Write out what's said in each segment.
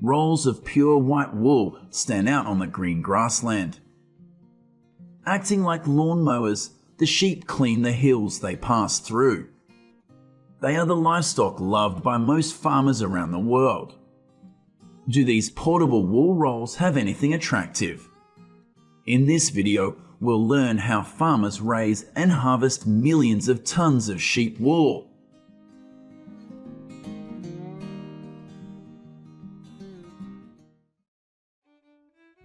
Rolls of pure white wool stand out on the green grassland. Acting like lawn mowers, the sheep clean the hills they pass through. They are the livestock loved by most farmers around the world. Do these portable wool rolls have anything attractive? In this video, we'll learn how farmers raise and harvest millions of tons of sheep wool.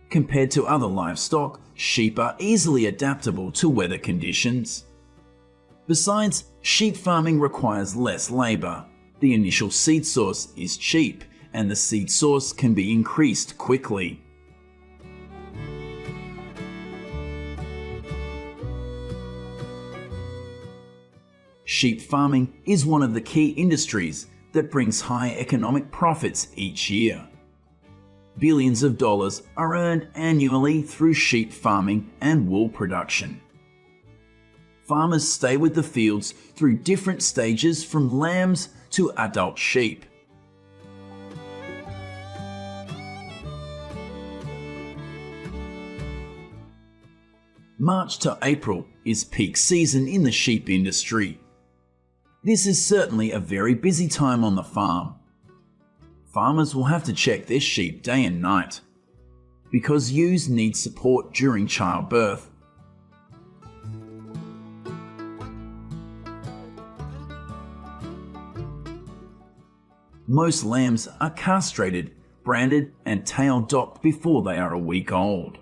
Compared to other livestock, sheep are easily adaptable to weather conditions. Besides, sheep farming requires less labor. The initial seed source is cheap, and the seed source can be increased quickly. Sheep farming is one of the key industries that brings high economic profits each year. Billions of dollars are earned annually through sheep farming and wool production. Farmers stay with the fields through different stages from lambs to adult sheep. March to April is peak season in the sheep industry. This is certainly a very busy time on the farm. Farmers will have to check their sheep day and night, because ewes need support during childbirth. Most lambs are castrated, branded, and tail docked before they are a week old.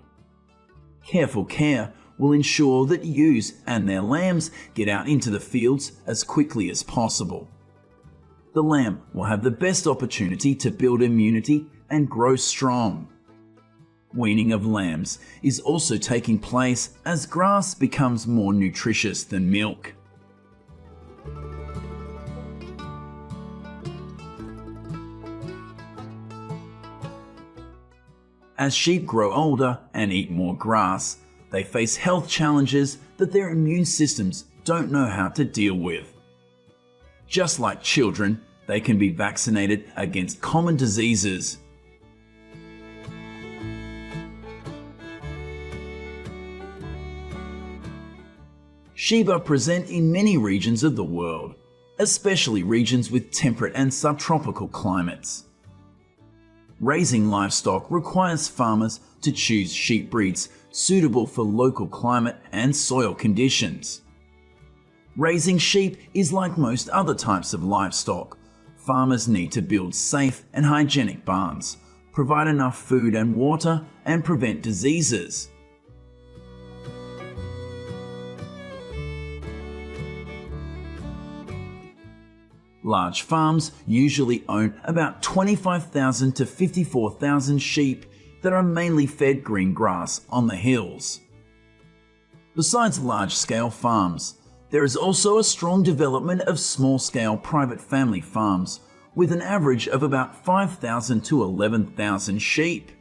Careful care will ensure that ewes and their lambs get out into the fields as quickly as possible. The lamb will have the best opportunity to build immunity and grow strong. Weaning of lambs is also taking place as grass becomes more nutritious than milk. As sheep grow older and eat more grass, they face health challenges that their immune systems don't know how to deal with. Just like children, they can be vaccinated against common diseases. Sheep are present in many regions of the world, especially regions with temperate and subtropical climates. Raising livestock requires farmers to choose sheep breeds suitable for local climate and soil conditions. Raising sheep is like most other types of livestock. Farmers need to build safe and hygienic barns, provide enough food and water, and prevent diseases. Large farms usually own about 25,000 to 54,000 sheep that are mainly fed green grass on the hills. Besides large-scale farms, there is also a strong development of small-scale private family farms with an average of about 5,000 to 11,000 sheep.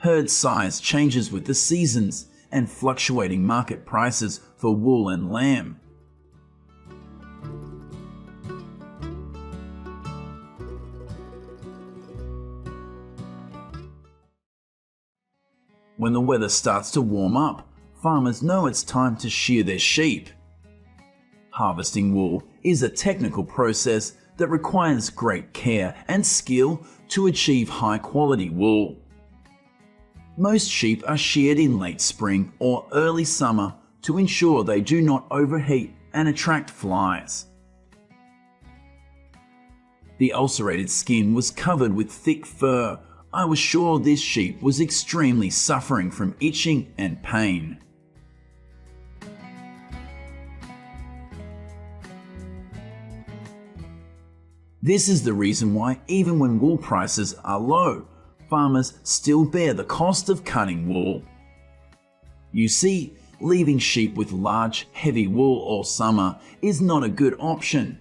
Herd size changes with the seasons and fluctuating market prices for wool and lamb. When the weather starts to warm up, farmers know it's time to shear their sheep. Harvesting wool is a technical process that requires great care and skill to achieve high-quality wool. Most sheep are sheared in late spring or early summer to ensure they do not overheat and attract flies. The ulcerated skin was covered with thick fur. I was sure this sheep was extremely suffering from itching and pain. This is the reason why even when wool prices are low, farmers still bear the cost of cutting wool. You see, leaving sheep with large, heavy wool all summer is not a good option.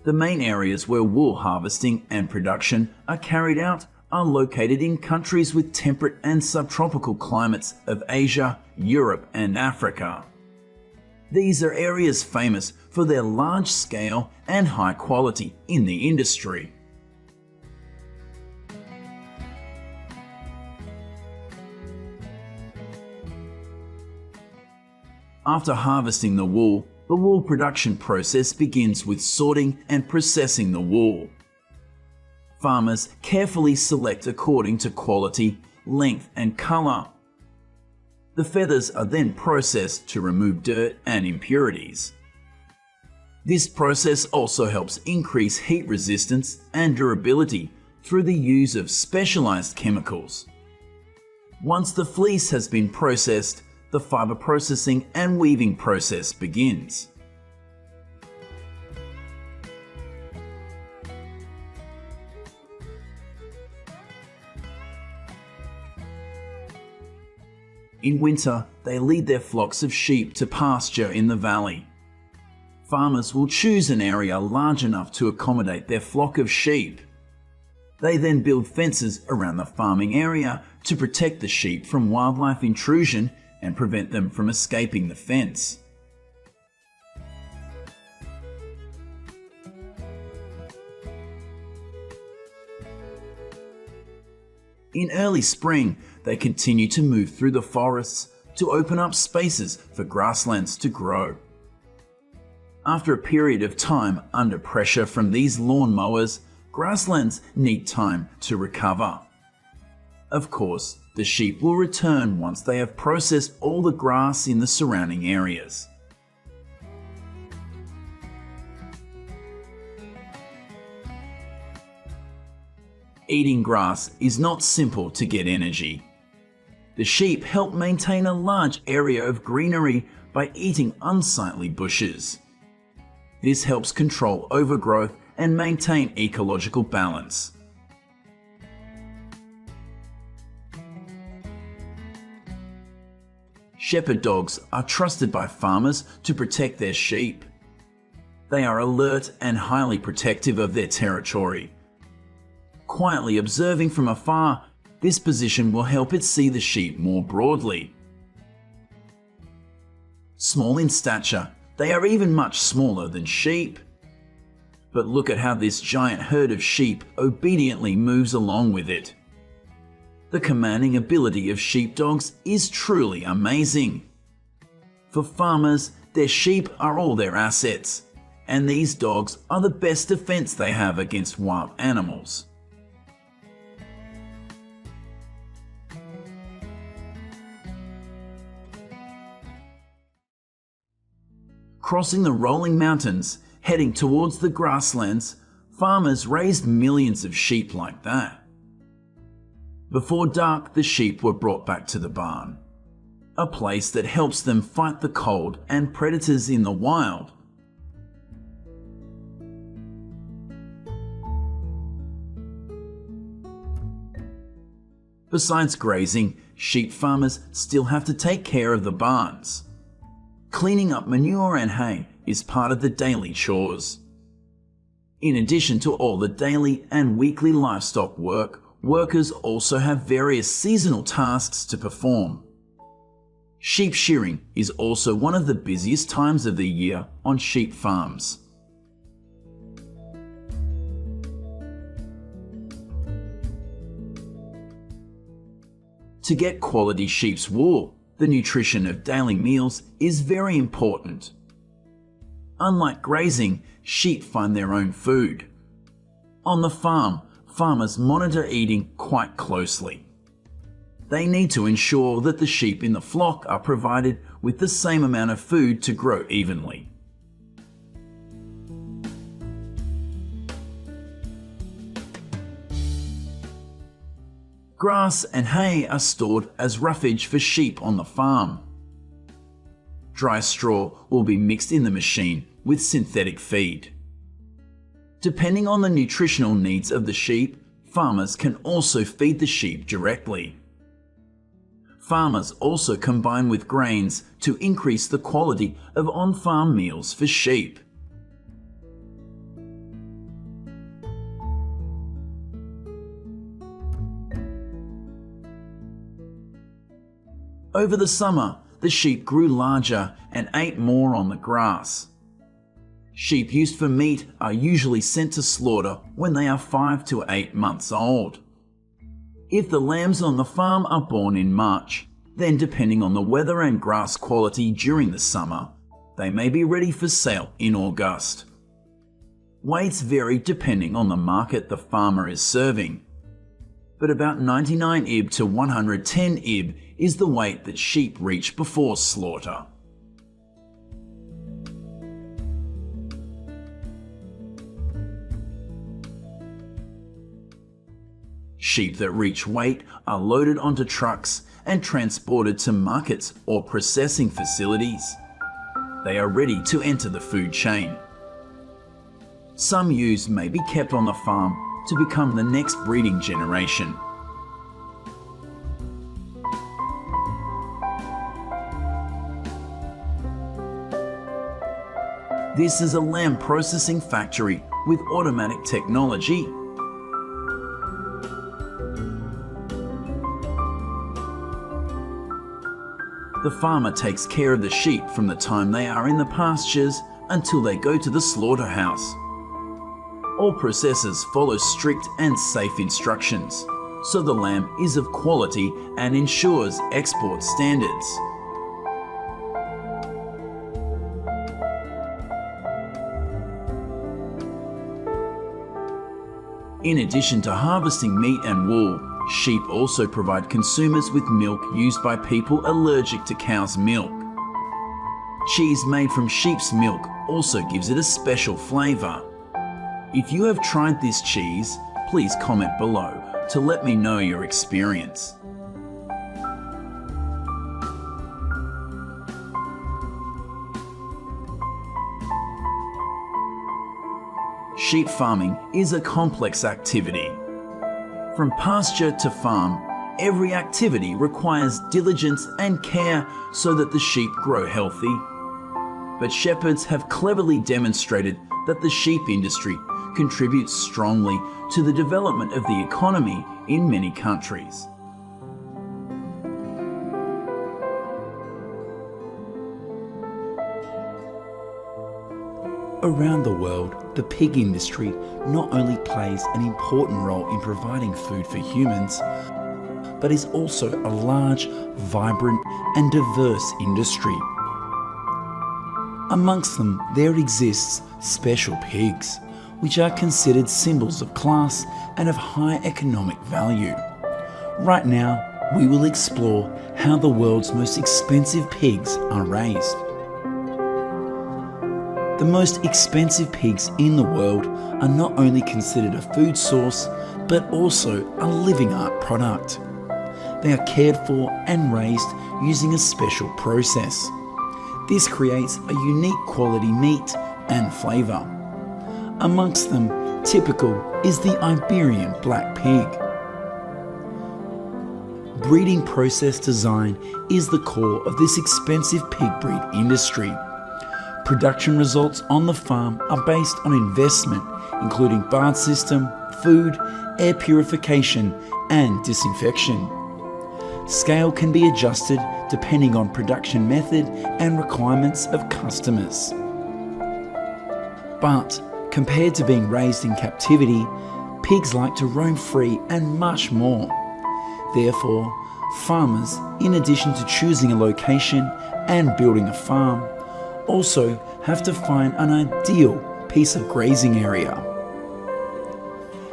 The main areas where wool harvesting and production are carried out are located in countries with temperate and subtropical climates of Asia, Europe, and Africa. These are areas famous for their large scale and high quality in the industry. After harvesting the wool production process begins with sorting and processing the wool. Farmers carefully select according to quality, length, and color. The feathers are then processed to remove dirt and impurities. This process also helps increase heat resistance and durability through the use of specialized chemicals. Once the fleece has been processed, the fiber processing and weaving process begins. In winter, they lead their flocks of sheep to pasture in the valley. Farmers will choose an area large enough to accommodate their flock of sheep. They then build fences around the farming area to protect the sheep from wildlife intrusion and prevent them from escaping the fence. In early spring, they continue to move through the forests to open up spaces for grasslands to grow. After a period of time under pressure from these lawn mowers, grasslands need time to recover. Of course, the sheep will return once they have processed all the grass in the surrounding areas. Eating grass is not simple to get energy. The sheep help maintain a large area of greenery by eating unsightly bushes. This helps control overgrowth and maintain ecological balance. Shepherd dogs are trusted by farmers to protect their sheep. They are alert and highly protective of their territory. Quietly observing from afar, this position will help it see the sheep more broadly. Small in stature, they are even much smaller than sheep. But look at how this giant herd of sheep obediently moves along with it. The commanding ability of sheepdogs is truly amazing. For farmers, their sheep are all their assets, and these dogs are the best defense they have against wild animals. Crossing the rolling mountains, heading towards the grasslands, farmers raised millions of sheep like that. Before dark, the sheep were brought back to the barn, a place that helps them fight the cold and predators in the wild. Besides grazing, sheep farmers still have to take care of the barns. Cleaning up manure and hay is part of the daily chores. In addition to all the daily and weekly livestock work, workers also have various seasonal tasks to perform. Sheep shearing is also one of the busiest times of the year on sheep farms. To get quality sheep's wool, the nutrition of daily meals is very important. Unlike grazing, sheep find their own food. On the farm, farmers monitor eating quite closely. They need to ensure that the sheep in the flock are provided with the same amount of food to grow evenly. Grass and hay are stored as roughage for sheep on the farm. Dry straw will be mixed in the machine with synthetic feed. Depending on the nutritional needs of the sheep, farmers can also feed the sheep directly. Farmers also combine with grains to increase the quality of on-farm meals for sheep. Over the summer, the sheep grew larger and ate more on the grass. Sheep used for meat are usually sent to slaughter when they are 5 to 8 months old. If the lambs on the farm are born in March, then depending on the weather and grass quality during the summer, they may be ready for sale in August. Weights vary depending on the market the farmer is serving, but about 99 ib to 110 ib is the weight that sheep reach before slaughter. Sheep that reach weight are loaded onto trucks and transported to markets or processing facilities. They are ready to enter the food chain. Some ewes may be kept on the farm to become the next breeding generation. This is a lamb processing factory with automatic technology. The farmer takes care of the sheep from the time they are in the pastures until they go to the slaughterhouse. All processors follow strict and safe instructions, so the lamb is of quality and ensures export standards. In addition to harvesting meat and wool, sheep also provide consumers with milk used by people allergic to cow's milk. Cheese made from sheep's milk also gives it a special flavour. If you have tried this cheese, please comment below to let me know your experience. Sheep farming is a complex activity. From pasture to farm, every activity requires diligence and care so that the sheep grow healthy. But shepherds have cleverly demonstrated that the sheep industry contributes strongly to the development of the economy in many countries. Around the world, the pig industry not only plays an important role in providing food for humans, but is also a large, vibrant and diverse industry. Amongst them, there exists special pigs, which are considered symbols of class and of high economic value. Right now, we will explore how the world's most expensive pigs are raised. The most expensive pigs in the world are not only considered a food source, but also a living art product. They are cared for and raised using a special process. This creates a unique quality meat and flavour. Amongst them, typical is the Iberian black pig. Breeding process design is the core of this expensive pig breed industry. Production results on the farm are based on investment, including barn system, food, air purification, and disinfection. Scale can be adjusted depending on production method and requirements of customers. But compared to being raised in captivity, pigs like to roam free and much more. Therefore, farmers, in addition to choosing a location and building a farm, also have to find an ideal piece of grazing area.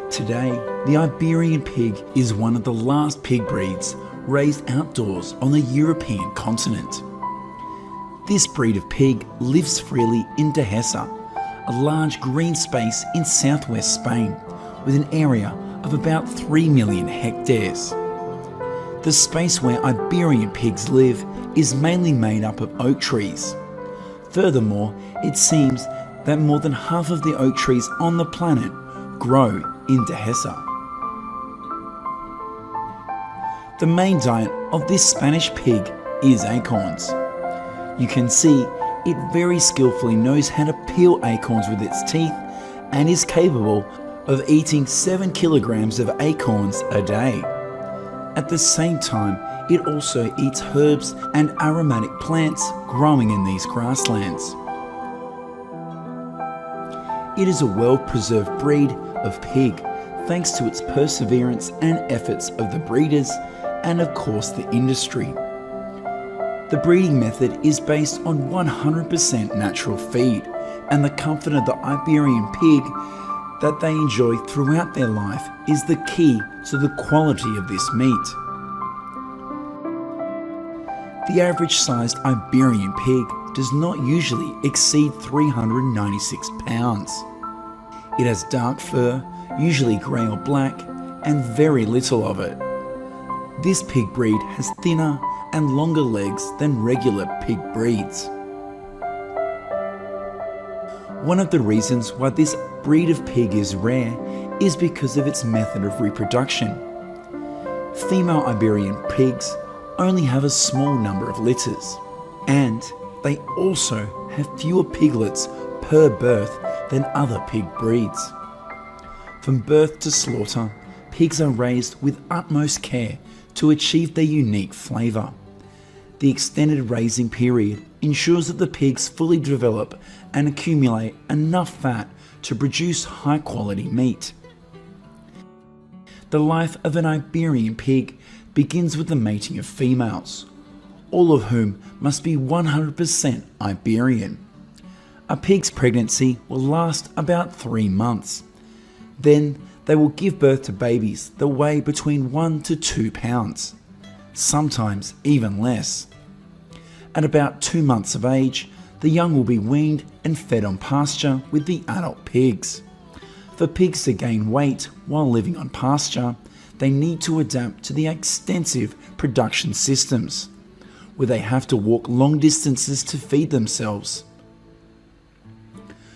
Today, the Iberian pig is one of the last pig breeds raised outdoors on the European continent. This breed of pig lives freely in Dehesa, a large green space in southwest Spain with an area of about 3 million hectares. The space where Iberian pigs live is mainly made up of oak trees. Furthermore, it seems that more than half of the oak trees on the planet grow in Dehesa. The main diet of this Spanish pig is acorns. You can see it very skillfully knows how to peel acorns with its teeth and is capable of eating 7 kilograms of acorns a day. At the same time, It also eats herbs and aromatic plants growing in these grasslands. It is a well-preserved breed of pig thanks to its perseverance and efforts of the breeders and of course the industry. The breeding method is based on 100% natural feed and the comfort of the Iberian pig that they enjoy throughout their life is the key to the quality of this meat. The average sized Iberian pig does not usually exceed 396 pounds. It has dark fur, usually grey or black, and very little of it. This pig breed has thinner and longer legs than regular pig breeds. One of the reasons why this breed of pig is rare is because of its method of reproduction. Female Iberian pigs only have a small number of litters, and they also have fewer piglets per birth than other pig breeds. From birth to slaughter, pigs are raised with utmost care to achieve their unique flavour. The extended raising period ensures that the pigs fully develop and accumulate enough fat to produce high quality meat. The life of an Iberian pig begins with the mating of females, all of whom must be 100% Iberian. A pig's pregnancy will last about 3 months. Then they will give birth to babies that weigh between 1 to 2 pounds, sometimes even less. At about 2 months of age, the young will be weaned and fed on pasture with the adult pigs. For pigs to gain weight while living on pasture, they need to adapt to the extensive production systems, where they have to walk long distances to feed themselves.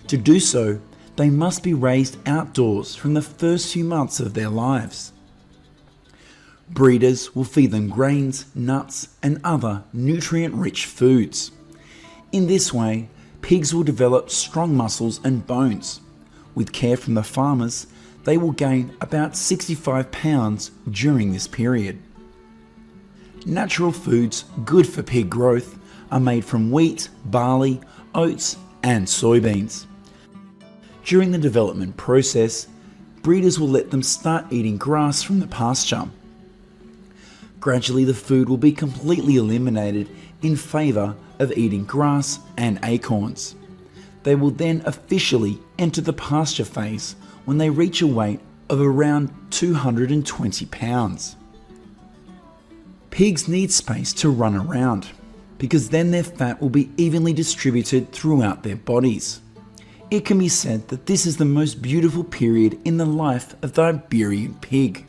To do so, they must be raised outdoors from the first few months of their lives. Breeders will feed them grains, nuts, and other nutrient-rich foods. In this way, pigs will develop strong muscles and bones. With care from the farmers, they will gain about 65 pounds during this period. Natural foods good for pig growth are made from wheat, barley, oats, and soybeans. During the development process, breeders will let them start eating grass from the pasture. Gradually, the food will be completely eliminated in favour of eating grass and acorns. They will then officially enter the pasture phase when they reach a weight of around 220 pounds. Pigs need space to run around, because then their fat will be evenly distributed throughout their bodies. It can be said that this is the most beautiful period in the life of the Iberian pig.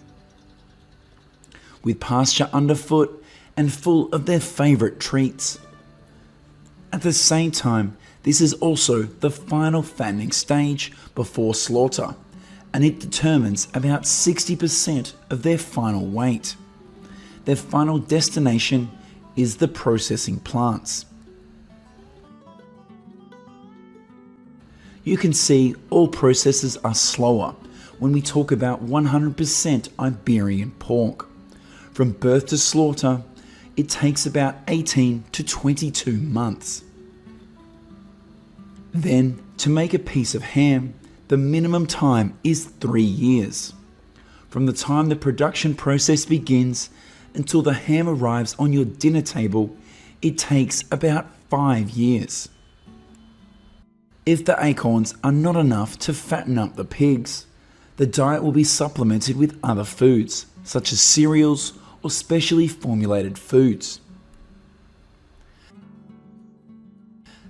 With pasture underfoot and full of their favourite treats. At the same time, this is also the final fattening stage before slaughter, and it determines about 60% of their final weight. Their final destination is the processing plants. You can see all processes are slower when we talk about 100% Iberian pork. From birth to slaughter, it takes about 18 to 22 months. Then, to make a piece of ham, the minimum time is 3 years. From the time the production process begins until the ham arrives on your dinner table, it takes about 5 years. If the acorns are not enough to fatten up the pigs, the diet will be supplemented with other foods, such as cereals or specially formulated foods.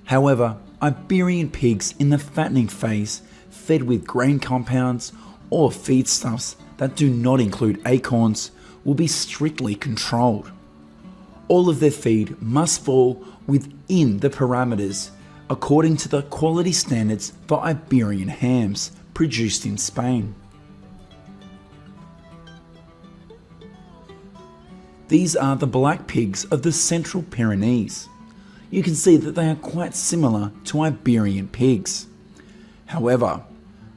However, Iberian pigs in the fattening phase, fed with grain compounds or feedstuffs that do not include acorns, will be strictly controlled. All of their feed must fall within the parameters according to the quality standards for Iberian hams produced in Spain. These are the black pigs of the Central Pyrenees. You can see that they are quite similar to Iberian pigs. However,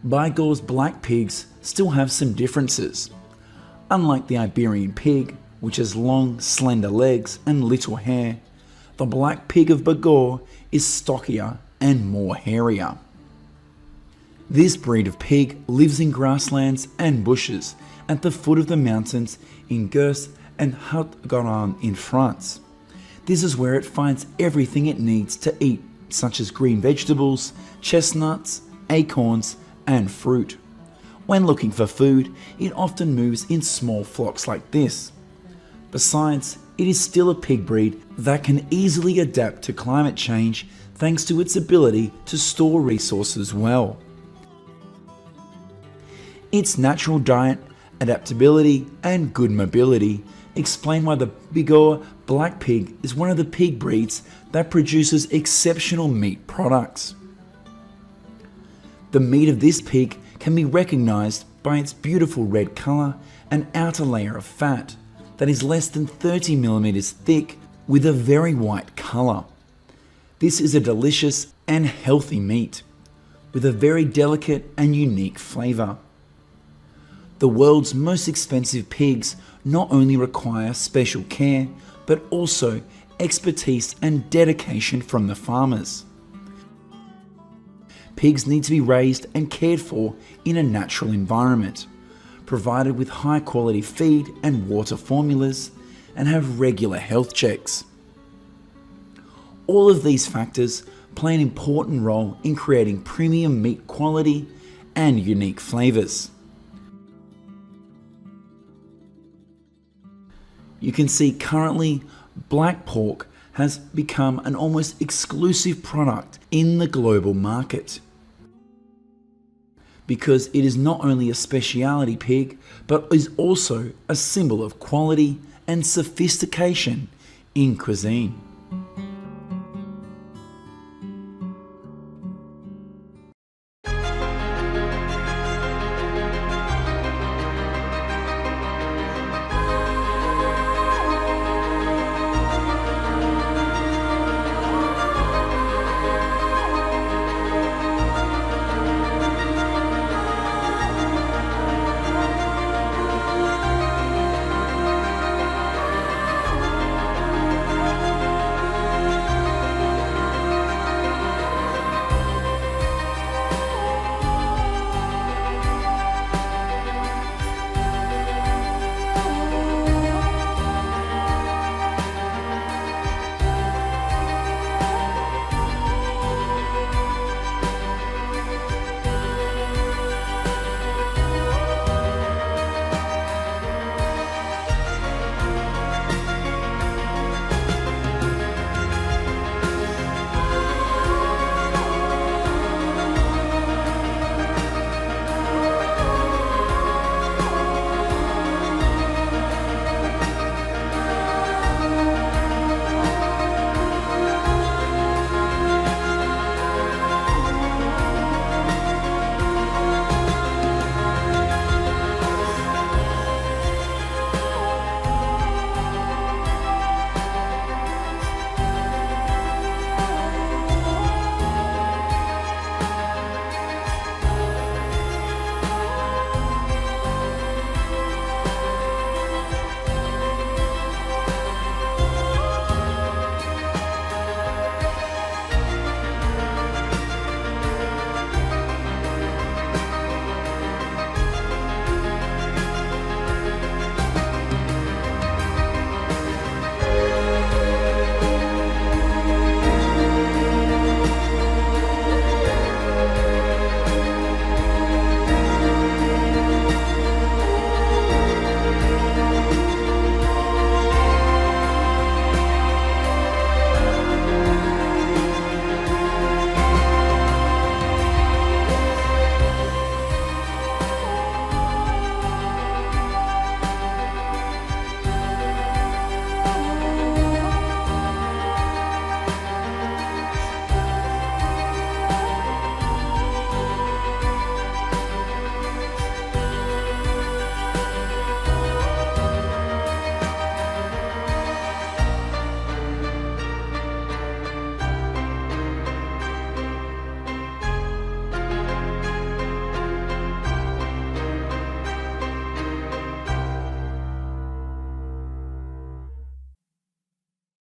Bigorre's black pigs still have some differences. Unlike the Iberian pig, which has long, slender legs and little hair, the black pig of Bangor is stockier and more hairier. This breed of pig lives in grasslands and bushes at the foot of the mountains in Gers and Haute-Garonne in France. This is where it finds everything it needs to eat, such as green vegetables, chestnuts, acorns, and fruit. When looking for food, it often moves in small flocks like this. Besides, it is still a pig breed that can easily adapt to climate change thanks to its ability to store resources well. Its natural diet, adaptability, and good mobility explain why the Bangor black pig is one of the pig breeds that produces exceptional meat products. The meat of this pig can be recognized by its beautiful red color and outer layer of fat that is less than 30 millimeters thick with a very white color. This is a delicious and healthy meat with a very delicate and unique flavor. The world's most expensive pigs not only require special care, but also expertise and dedication from the farmers. Pigs need to be raised and cared for in a natural environment, provided with high quality feed and water formulas, and have regular health checks. All of these factors play an important role in creating premium meat quality and unique flavors. You can see currently black pork has become an almost exclusive product in the global market because it is not only a specialty pig but is also a symbol of quality and sophistication in cuisine.